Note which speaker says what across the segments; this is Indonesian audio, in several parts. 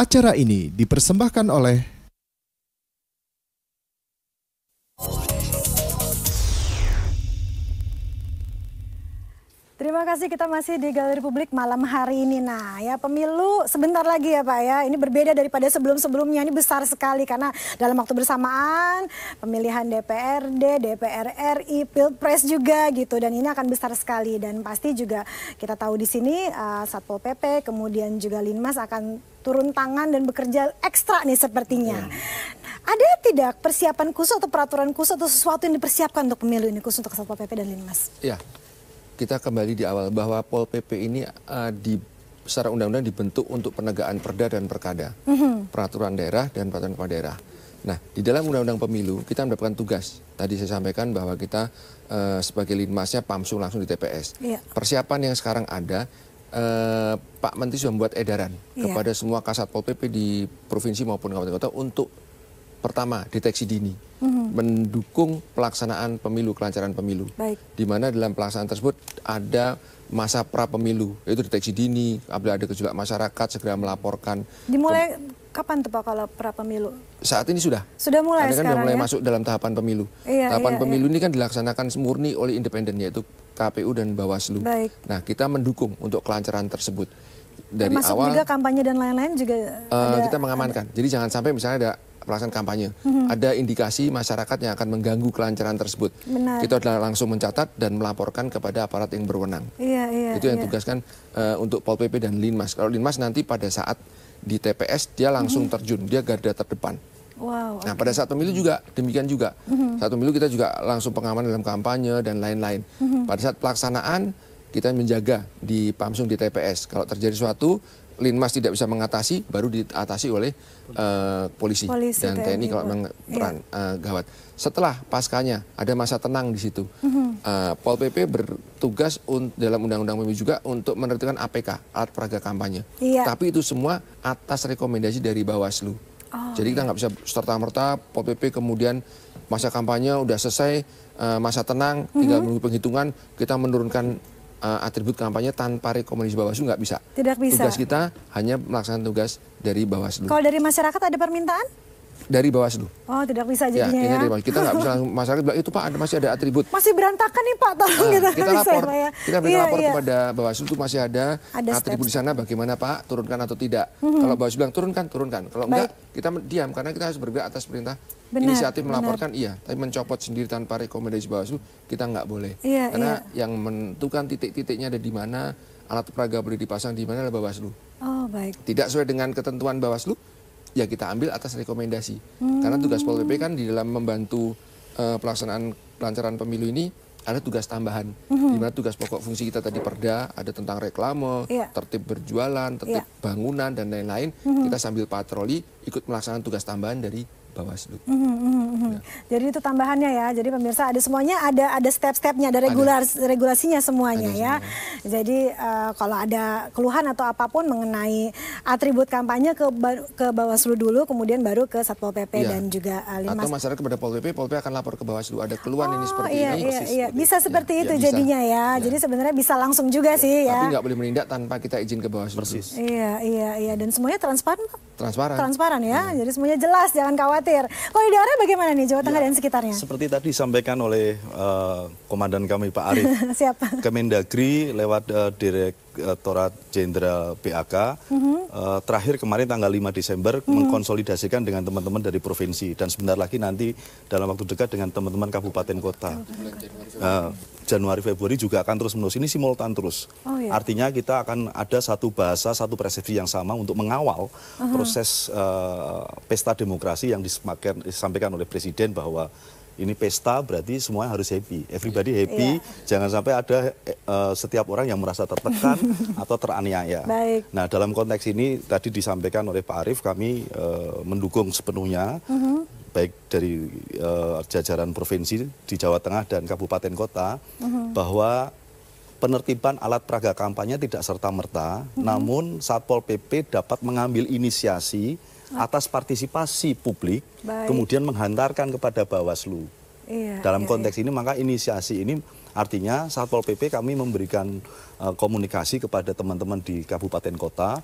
Speaker 1: Acara ini dipersembahkan oleh
Speaker 2: Terima kasih, kita masih di Galeri Publik malam hari ini. Nah ya, pemilu sebentar lagi ya Pak ya. Ini berbeda daripada sebelum-sebelumnya, ini besar sekali karena dalam waktu bersamaan pemilihan DPRD, DPR RI, Pilpres juga gitu. Dan ini akan besar sekali dan pasti juga kita tahu di sini Satpol PP kemudian juga Linmas akan turun tangan dan bekerja ekstra nih sepertinya. Ada tidak persiapan khusus atau peraturan khusus atau sesuatu yang dipersiapkan untuk pemilu ini khusus untuk Satpol PP dan Linmas?
Speaker 3: Iya. Kita kembali di awal bahwa Pol PP ini secara undang-undang dibentuk untuk penegakan perda dan perkada, peraturan daerah dan peraturan kepala daerah. Nah, di dalam undang-undang pemilu kita mendapatkan tugas. Tadi saya sampaikan bahwa kita sebagai Linmasnya Pamsung langsung di TPS. Iya. Persiapan yang sekarang ada, Pak Menteri sudah membuat edaran kepada semua Kasat Pol PP di provinsi maupun kabupaten kota untuk pertama, deteksi dini, mendukung pelaksanaan pemilu, kelancaran pemilu. Di mana dalam pelaksanaan tersebut ada masa pra-pemilu, yaitu deteksi dini, apabila ada gejolak masyarakat, segera melaporkan.
Speaker 2: Dimulai kapan tuh Pak kalau pra-pemilu?
Speaker 3: Saat ini sudah.
Speaker 2: Sudah mulai
Speaker 3: kan
Speaker 2: sekarang
Speaker 3: sudah mulai
Speaker 2: ya?
Speaker 3: masuk dalam tahapan pemilu. Tahapan pemilu ini kan dilaksanakan murni oleh independen, yaitu KPU dan Bawaslu. Nah, kita mendukung untuk kelancaran tersebut. Dari
Speaker 2: termasuk
Speaker 3: awal
Speaker 2: juga kampanye dan lain-lain juga
Speaker 3: kita mengamankan. Jadi jangan sampai misalnya ada pelaksanaan kampanye, ada indikasi masyarakat yang akan mengganggu kelancaran tersebut. Kita adalah langsung mencatat dan melaporkan kepada aparat yang berwenang. Itu yang tugaskan untuk Pol PP dan Linmas. Kalau Linmas nanti pada saat di TPS dia langsung terjun, dia garda terdepan. Nah, pada saat pemilu juga demikian juga. Saat pemilu kita juga langsung pengamanan dalam kampanye dan lain-lain. Pada saat pelaksanaan kita menjaga di Pamsung di TPS. Kalau terjadi sesuatu, Linmas tidak bisa mengatasi, baru diatasi oleh polisi dan TNI kalau memang peran gawat. Setelah paskanya ada masa tenang di situ. Pol PP bertugas dalam Undang-Undang Pemilu juga untuk menertibkan APK, alat peraga kampanye. Tapi itu semua atas rekomendasi dari Bawaslu. Jadi kita nggak bisa serta-merta Pol PP kemudian masa kampanye udah selesai, masa tenang, tinggal menunggu penghitungan, kita menurunkan atribut kampanye tanpa rekomendasi Bawaslu, nggak bisa.
Speaker 2: Tidak bisa.
Speaker 3: Tugas kita hanya melaksanakan tugas dari Bawaslu.
Speaker 2: Kalau dari masyarakat ada permintaan?
Speaker 3: Dari Bawaslu.
Speaker 2: Oh, tidak bisa jadinya ya?
Speaker 3: Kita nggak bisa langsung masyarakat bilang, itu Pak masih ada atribut.
Speaker 2: Masih berantakan nih Pak, tolong
Speaker 3: kita lapor.
Speaker 2: Ya.
Speaker 3: Kita lapor kepada Bawaslu itu masih ada atribut di sana, bagaimana Pak, turunkan atau tidak. Kalau Bawaslu bilang turunkan. Kalau enggak, kita diam karena kita harus bergerak atas perintah. Inisiatif melaporkan iya, tapi mencopot sendiri tanpa rekomendasi Bawaslu kita nggak boleh. Karena yang menentukan titik-titiknya ada di mana, alat peraga boleh dipasang di mana adalah Bawaslu. Tidak sesuai dengan ketentuan Bawaslu, ya kita ambil atas rekomendasi. Karena tugas Pol PP kan di dalam membantu pelaksanaan kelancaran pemilu ini ada tugas tambahan. Di mana tugas pokok fungsi kita tadi perda, ada tentang reklame, tertib berjualan, tertib bangunan dan lain-lain. Kita sambil patroli ikut melaksanakan tugas tambahan dari Bawaslu.
Speaker 2: Jadi itu tambahannya ya. Jadi pemirsa ada semuanya, ada step-stepnya, ada regulasinya semuanya ya. Jadi kalau ada keluhan atau apapun mengenai atribut kampanye ke Bawaslu dulu, kemudian baru ke Satpol PP dan juga Linmas.
Speaker 3: Atau masyarakat kepada Pol PP akan lapor ke Bawaslu. Ada keluhan ini seperti ini.
Speaker 2: Bisa seperti itu jadinya ya. Jadi sebenarnya bisa langsung juga sih ya.
Speaker 3: Tapi nggak boleh menindak tanpa kita izin ke Bawaslu.
Speaker 2: Iya. Dan semuanya transparan Pak?
Speaker 3: Transparan
Speaker 2: ya. Jadi semuanya jelas, jangan khawatir. Kalau di daerah bagaimana nih Jawa Tengah dan sekitarnya?
Speaker 4: Seperti tadi disampaikan oleh komandan kami Pak Arief.
Speaker 2: Siapa?
Speaker 4: Kemendagri lewat Direktorat Jenderal BAK terakhir kemarin tanggal 5 Desember mengkonsolidasikan dengan teman-teman dari provinsi dan sebentar lagi nanti dalam waktu dekat dengan teman-teman kabupaten kota. Januari Februari juga akan terus menerus, ini simultan terus. Artinya kita akan ada satu bahasa, satu persepsi yang sama untuk mengawal proses pesta demokrasi yang disampaikan oleh Presiden bahwa ini pesta berarti semua harus happy, everybody happy, jangan sampai ada setiap orang yang merasa tertekan atau teraniaya. Nah dalam konteks ini tadi disampaikan oleh Pak Arief, kami mendukung sepenuhnya, baik dari jajaran provinsi di Jawa Tengah dan kabupaten kota, bahwa penertiban alat peraga kampanye tidak serta-merta, namun Satpol PP dapat mengambil inisiasi atas partisipasi publik, kemudian menghantarkan kepada Bawaslu. Dalam konteks ini, maka inisiasi ini artinya Satpol PP kami memberikan komunikasi kepada teman-teman di kabupaten kota,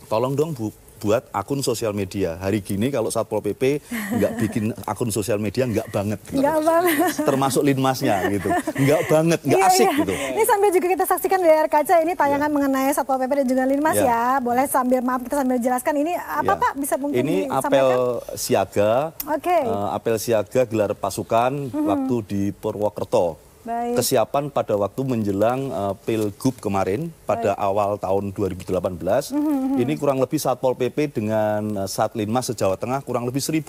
Speaker 4: tolong dong buat akun sosial media. Hari gini kalau Satpol PP nggak bikin akun sosial media, nggak banget. Gitu.
Speaker 2: Nggak banget.
Speaker 4: Termasuk Linmasnya gitu. Nggak banget, nggak asik gitu.
Speaker 2: Ini sambil juga kita saksikan di layar kaca ini tayangan mengenai Satpol PP dan juga Linmas ya. Boleh sambil kita sambil jelaskan ini apa Pak bisa mungkin
Speaker 4: ini
Speaker 2: disampaikan?
Speaker 4: apel siaga.
Speaker 2: Oke.
Speaker 4: Apel siaga gelar pasukan waktu di Purwokerto.
Speaker 2: Baik.
Speaker 4: Kesiapan pada waktu menjelang Pilgub kemarin pada awal tahun 2018 ini kurang lebih Satpol PP dengan Satlinmas se-Jawa Tengah kurang lebih 1.500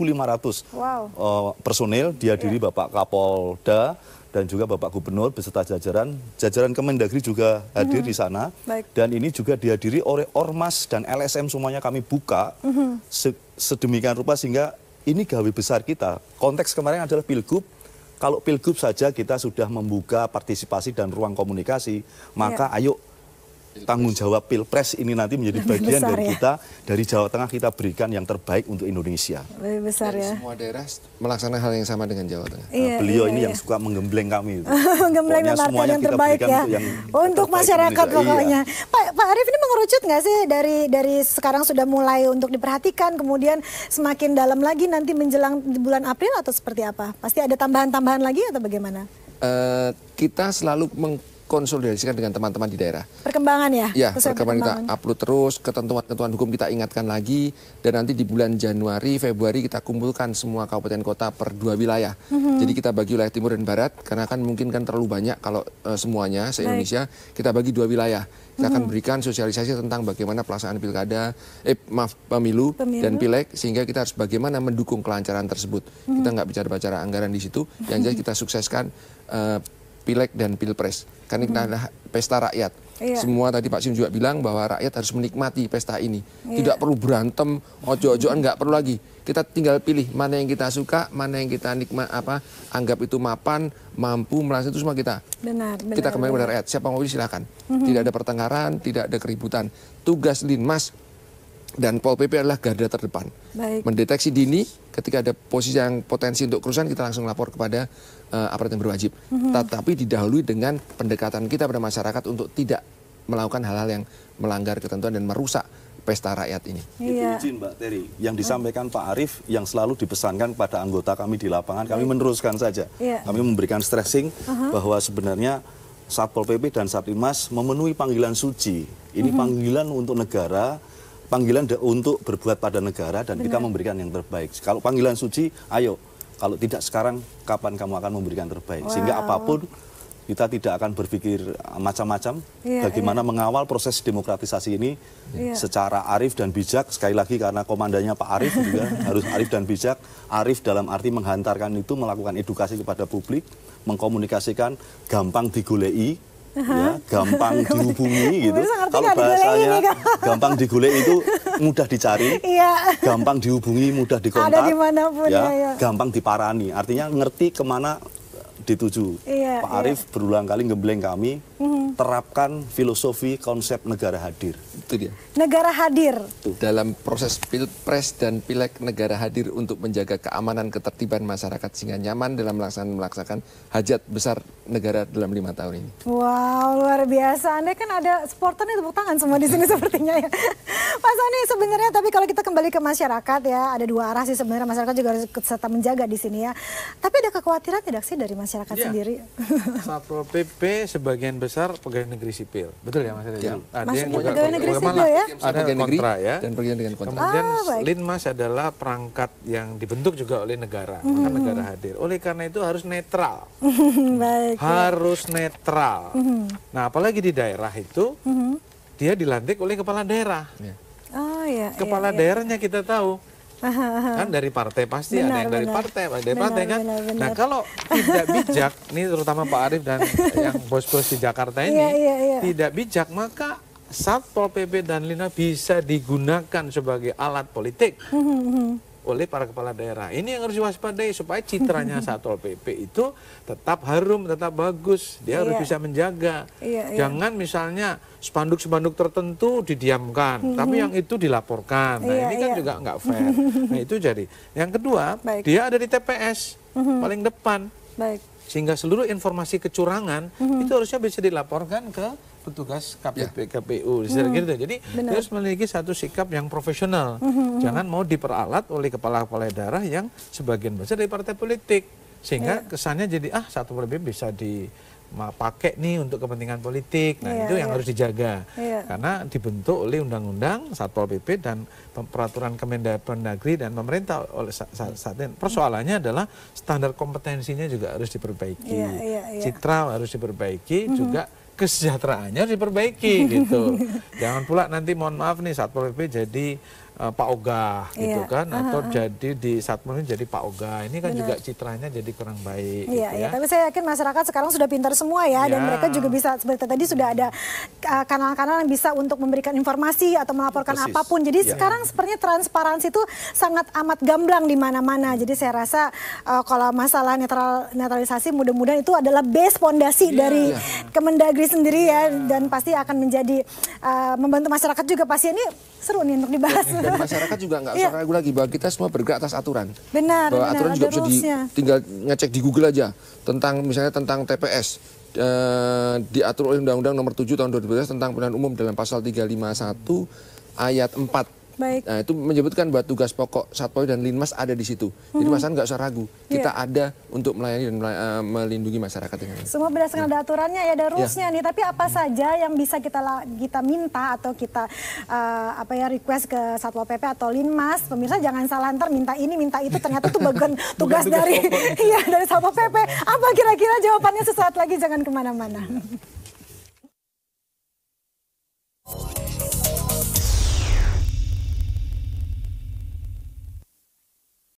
Speaker 4: personil dihadiri Bapak Kapolda dan juga Bapak Gubernur beserta jajaran Kemendagri juga hadir di sana. Dan ini juga dihadiri oleh Ormas dan LSM semuanya kami buka sedemikian rupa sehingga ini gawe besar kita. Konteks kemarin adalah Pilgub. Kalau Pilgub saja kita sudah membuka partisipasi dan ruang komunikasi, maka ayo tanggung jawab Pilpres ini nanti menjadi bagian dari kita, dari Jawa Tengah kita berikan yang terbaik untuk Indonesia.
Speaker 2: Lebih besar ya.
Speaker 3: Semua daerah melaksanakan hal yang sama dengan Jawa Tengah.
Speaker 4: Beliau ini yang suka menggembleng kami.
Speaker 2: Menggembleng dan artian yang terbaik ya. Untuk masyarakat pokoknya. Pak Arief ini mengerucut nggak sih dari sekarang sudah mulai untuk diperhatikan, kemudian semakin dalam lagi nanti menjelang di bulan April atau seperti apa? Pasti ada tambahan-tambahan lagi atau bagaimana?
Speaker 3: Kita selalu konsolidasikan dengan teman-teman di daerah.
Speaker 2: Perkembangan ya?
Speaker 3: Ya, perkembangan kita upload terus, ketentuan-ketentuan hukum kita ingatkan lagi, dan nanti di bulan Januari, Februari kita kumpulkan semua kabupaten kota per 2 wilayah. Jadi kita bagi wilayah timur dan barat, karena kan mungkin kan terlalu banyak kalau semuanya se-Indonesia, kita bagi 2 wilayah. Kita akan berikan sosialisasi tentang bagaimana pelaksanaan pemilu dan pileg, sehingga kita harus bagaimana mendukung kelancaran tersebut. Kita nggak bicara-bicara anggaran di situ, yang jelas kita sukseskan pileg dan pilpres. Karena kita adalah pesta rakyat. Semua tadi Pak Sim juga bilang bahwa rakyat harus menikmati pesta ini. Tidak perlu berantem, ojo-ojoan, nggak perlu lagi. Kita tinggal pilih mana yang kita suka, mana yang kita anggap itu mapan, mampu, melaksanai itu semua kita. Kita kembali kepada rakyat. Siapa mau pilih silakan. Tidak ada pertengkaran, tidak ada keributan. Tugas Linmas dan Pol PP adalah garda terdepan. Mendeteksi dini, ketika ada posisi yang potensi untuk kerusuhan, kita langsung lapor kepada aparat yang berwajib. Tetapi didahului dengan pendekatan kita pada masyarakat untuk tidak melakukan hal-hal yang melanggar ketentuan dan merusak pesta rakyat ini.
Speaker 4: Itu izin Mbak Terry, yang disampaikan Pak Arief yang selalu dipesankan pada anggota kami di lapangan, kami meneruskan saja. Kami memberikan stressing bahwa sebenarnya Satpol PP dan Satlinmas memenuhi panggilan suci. Ini panggilan untuk negara, panggilan untuk berbuat pada negara, dan kita memberikan yang terbaik. Kalau panggilan suci, ayo. Kalau tidak sekarang, kapan kamu akan memberikan terbaik? Sehingga apapun, kita tidak akan berpikir macam-macam. Bagaimana mengawal proses demokratisasi ini secara arif dan bijak. Sekali lagi karena komandannya Pak Arief juga harus arif dan bijak. Arif dalam arti menghantarkan itu, melakukan edukasi kepada publik, mengkomunikasikan, gampang digolei. Ya, gampang dihubungi gitu. Kalau bahasanya gampang digolek itu mudah dicari, gampang dihubungi, mudah dikontak, gampang diparani. Artinya ngerti kemana dituju. Pak Arief berulang kali ngebleng kami, terapkan filosofi konsep negara hadir.
Speaker 3: Itu dia.
Speaker 2: Negara hadir.
Speaker 3: Dalam proses pilpres dan pileg, negara hadir untuk menjaga keamanan ketertiban masyarakat sehingga nyaman dalam melaksanakan hajat besar negara dalam 5 tahun ini.
Speaker 2: Wow, luar biasa. Anda kan ada supporter nih, tepuk tangan semua di sini sepertinya ya. Pak Sani, sebenarnya tapi kalau kita kembali ke masyarakat ya, ada 2 arah sih sebenarnya, masyarakat juga harus serta menjaga di sini ya. Tapi ada kekhawatiran tidak sih dari masyarakat sendiri?
Speaker 5: Satpol PP sebagian besar pegawai negeri sipil, betul ya Mas Edi?
Speaker 2: Ada yang juga pegawai negeri sipil ya?
Speaker 5: Ada kontra ya.
Speaker 3: Dan pergian dengan kontra.
Speaker 5: Kemudian Linmas adalah perangkat yang dibentuk juga oleh negara, maka negara hadir. Oleh karena itu harus netral. Harus netral. Nah, apalagi di daerah itu dia dilantik oleh kepala daerah. Kepala daerahnya kita tahu. Kan dari partai pasti ada yang dari partai kan. Nah, kalau tidak bijak, ini terutama Pak Arief dan yang bos-bos di Jakarta ini tidak bijak, maka Satpol PP dan Linmas bisa digunakan sebagai alat politik oleh para kepala daerah. Ini yang harus diwaspadai supaya citranya Satpol PP itu tetap harum, tetap bagus. Dia harus bisa menjaga. Jangan misalnya spanduk-spanduk tertentu didiamkan, tapi yang itu dilaporkan. Nah, ini kan juga nggak fair. Nah, itu jadi. Yang kedua, dia ada di TPS paling depan. Sehingga seluruh informasi kecurangan itu harusnya bisa dilaporkan ke petugas KPU. Gitu. Jadi dia harus memiliki satu sikap yang profesional. Jangan mau diperalat oleh kepala-kepala daerah yang sebagian besar dari partai politik. Sehingga kesannya jadi Satpol PP bisa dipakai nih untuk kepentingan politik. Nah itu yang harus dijaga. Karena dibentuk oleh undang-undang Satpol PP dan peraturan Kemendagri dan pemerintah oleh saat ini. Persoalannya adalah standar kompetensinya juga harus diperbaiki. Citra harus diperbaiki juga. Kesejahteraannya harus diperbaiki gitu. Jangan pula nanti mohon maaf nih Satpol PP jadi Pak Ogah gitu kan, atau jadi di Satpol ini jadi Pak Ogah. Ini kan juga citranya jadi kurang baik. Gitu ya.
Speaker 2: Tapi saya yakin masyarakat sekarang sudah pintar semua ya, dan mereka juga bisa seperti tadi sudah ada kanal-kanal yang bisa untuk memberikan informasi atau melaporkan apapun. Jadi sekarang sepertinya transparansi itu sangat amat gamblang di mana-mana. Jadi saya rasa kalau masalah netralisasi mudah-mudahan itu adalah base fondasi dari Kemendagri sendiri ya, dan pasti akan menjadi membantu masyarakat juga. Pasti ini seru nih untuk dibahas.
Speaker 3: Dan masyarakat juga nggak usah ragu lagi bahwa kita semua bergerak atas aturan.
Speaker 2: Benar,
Speaker 3: bahwa aturan juga bisa tinggal ngecek di Google aja tentang misalnya tentang TPS. Diatur oleh Undang-Undang Nomor 7 Tahun 2012 tentang pemilihan umum dalam pasal 351 ayat 4.
Speaker 2: Baik.
Speaker 3: Nah, itu menyebutkan bahwa tugas pokok Satpol dan Linmas ada di situ. Jadi masyarakat nggak usah ragu. Kita ada untuk melayani dan melindungi masyarakat dengan ini.
Speaker 2: Semua berdasarkan ada aturannya ya, ada rules-nya nih. Tapi apa saja yang bisa kita minta atau kita request ke Satpol PP atau Linmas? Pemirsa jangan salah, ntar minta ini minta itu ternyata itu bagian tugas dari dari Satpol PP. Apa kira-kira jawabannya sesaat lagi, jangan kemana-mana.